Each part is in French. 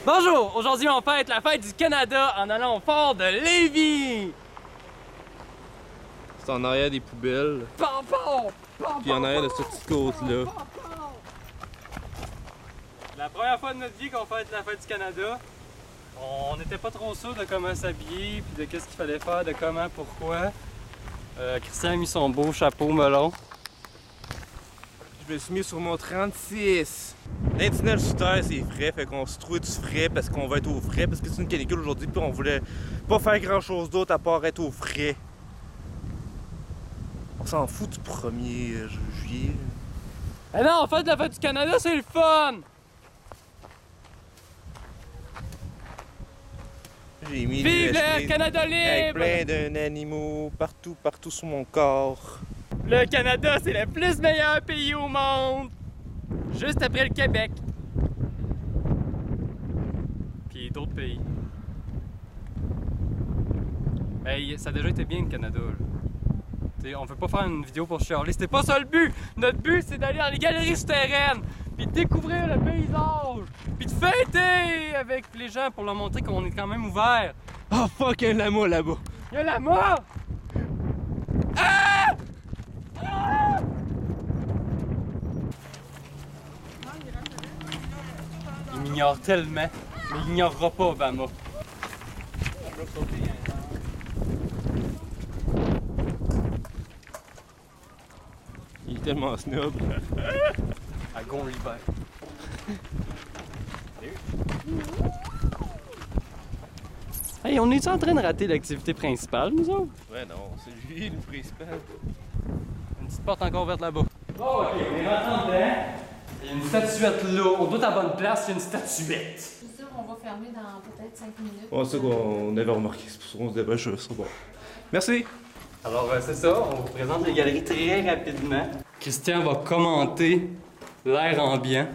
Bonjour! Aujourd'hui, on fête la fête du Canada en allant au fort de Lévis! C'est en arrière des poubelles. Puis en arrière de cette petite côte-là. La première fois de notre vie qu'on fête la fête du Canada, on n'était pas trop sûr de comment s'habiller, puis de qu'est-ce qu'il fallait faire, de comment, pourquoi. Christian a mis son beau chapeau melon. Je me suis mis sur mon 36. L'intinel sur terre, c'est frais, fait qu'on se trouve du frais parce qu'on va être au frais, parce que c'est une canicule aujourd'hui, puis on voulait pas faire grand chose d'autre à part être au frais. On s'en fout du 1er juillet. Eh non, en fait, la fête du Canada, c'est le fun! J'ai mis Vive le Canada libre! avec plein d'animaux partout sur mon corps. Le Canada, c'est le plus meilleur pays au monde! Juste après le Québec. Puis d'autres pays. Hey, ça a déjà été bien le Canada, là. T'sais, on veut pas faire une vidéo pour chialer, c'était pas ça le but! Notre but, c'est d'aller dans les galeries souterraines, puis de découvrir le paysage, puis de fêter avec les gens pour leur montrer qu'on est quand même ouvert. Oh fuck, il y a un lama là-bas! Il y a la mort! Ah! Ah! Il m'ignore tellement, mais il ignorera pas Obama. Il est tellement snob. À Gon-Libert. Hey, on est-tu en train de rater l'activité principale, nous autres? Ouais, non, c'est lui le principal. Une petite porte encore ouverte là-bas. Oh, ok, on est rentré dedans. Il y a une statuette là. On doit être à la bonne place, il y a une statuette. C'est sûr, on va fermer dans peut-être 5 minutes. Ouais, c'est ça qu'on avait remarqué, c'est pour ça qu'on se dépêche, c'est bon. Merci! Alors, c'est ça, on vous présente les galeries très rapidement. Christian va commenter l'air ambiant.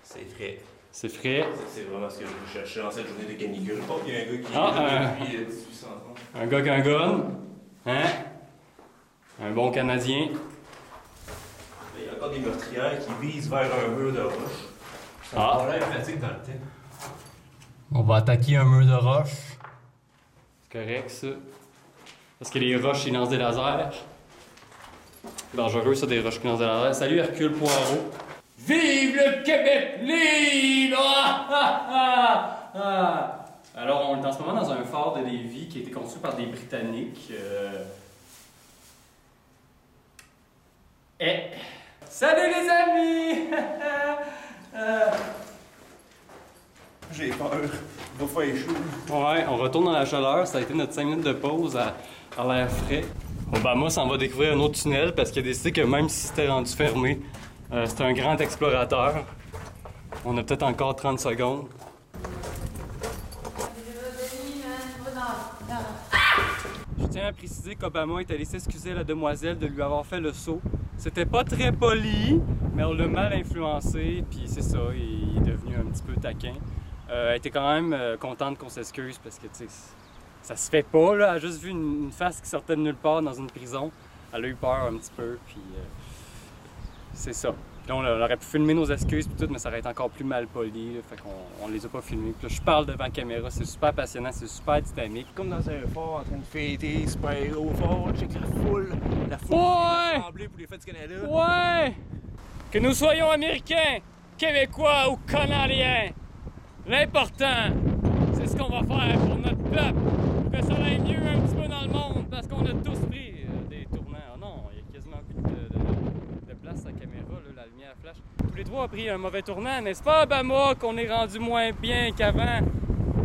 C'est frais. C'est frais. C'est vraiment ce que je cherchais en cette journée de canicule. Je pense qu'il y a un gars qui Ah, est depuis 1830. Un gars qui a un gun. Hein? Un bon Canadien. Il y a encore des meurtrières qui visent vers un mur de roche. Ça a l'air pratique dans le temps. On va attaquer un mur de roche. C'est correct, ça. Parce que les roches, ils lancent des lasers. Dangereux, ça, des roches qui lancent des lasers. Salut, Hercule Poirot. Vive le Québec libre! Ah, ah, ah. Alors, on est en ce moment dans un phare de Lévis qui a été construit par des Britanniques. Et... Salut les amis! J'ai peur. Il va faire chaud. Ouais, on retourne dans la chaleur. Ça a été notre 5 minutes de pause à l'air frais. Obama s'en va découvrir un autre tunnel parce qu'il a décidé que même si c'était rendu fermé, c'était un grand explorateur. On a peut-être encore 30 secondes. Je tiens à préciser qu'Obama est allé s'excuser à la demoiselle de lui avoir fait le saut. C'était pas très poli, mais on l'a mal influencé, puis c'est ça, il est devenu un petit peu taquin. Elle était quand même contente qu'on s'excuse parce que, tu sais, ça se fait pas, là. Elle a juste vu une face qui sortait de nulle part dans une prison. Elle a eu peur un petit peu, puis c'est ça. Puis on aurait pu filmer nos excuses puis tout, mais ça aurait été encore plus mal poli, là, fait qu'on les a pas filmés. Puis là, je parle devant la caméra, c'est super passionnant, c'est super dynamique. Comme dans un fort en train de fêter, super au fort, check la foule Ouais! rassemblée pour les fêtes du Canada. Ouais! Que nous soyons américains, québécois ou canadiens, l'important, c'est ce qu'on va faire pour notre peuple, pour que ça aille mieux un petit peu dans le monde, parce qu'on a tous pris des tournants. Oh non, il y a quasiment plus de place à la caméra, là, la lumière flash. Tous les trois ont pris un mauvais tournant, n'est-ce pas, Obama, qu'on est rendu moins bien qu'avant?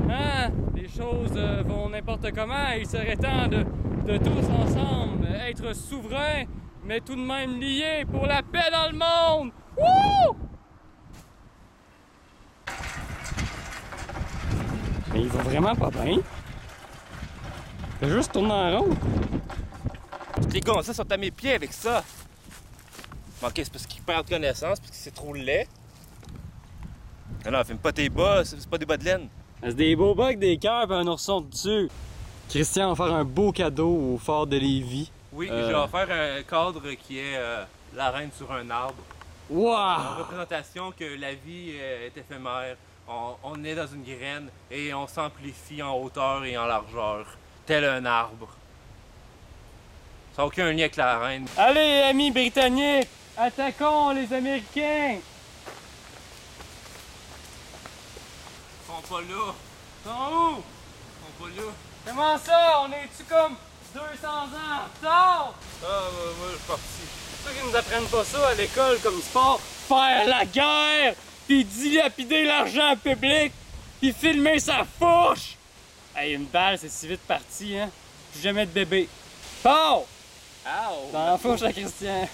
Hein? Les choses vont n'importe comment, il serait temps de tous ensemble être souverains, mais tout de même liés pour la paix dans le monde! Wouh! Mais il va vraiment pas bien. Il juste tourner en rond. Les gars, ça sont à mes pieds avec ça. Ok, c'est parce qu'ils perdent connaissance, parce que c'est trop laid. Non, filme pas tes bas, c'est pas des bas de laine. C'est des beaux bugs, des cœurs et un ourson dessus. Christian va faire un beau cadeau au fort de Lévis. Oui, j'ai offert un cadre qui est la reine sur un arbre. Wow! Une représentation que la vie est éphémère. On est dans une graine et on s'amplifie en hauteur et en largeur, tel un arbre. Ça n'a aucun lien avec la reine. Allez, amis britanniques, attaquons les Américains! Ils sont pas là. Ils sont où? Ils sont pas là. Comment ça? On est-tu comme 200 ans en retard? Moi, je suis parti. C'est sûr qu'ils nous apprennent pas ça à l'école comme sport. Faire la guerre, puis dilapider l'argent public, puis filmer sa fourche! Hey, une balle, c'est si vite parti, hein? Plus jamais de bébé. Bon! Ow! Dans la fourche à Christian.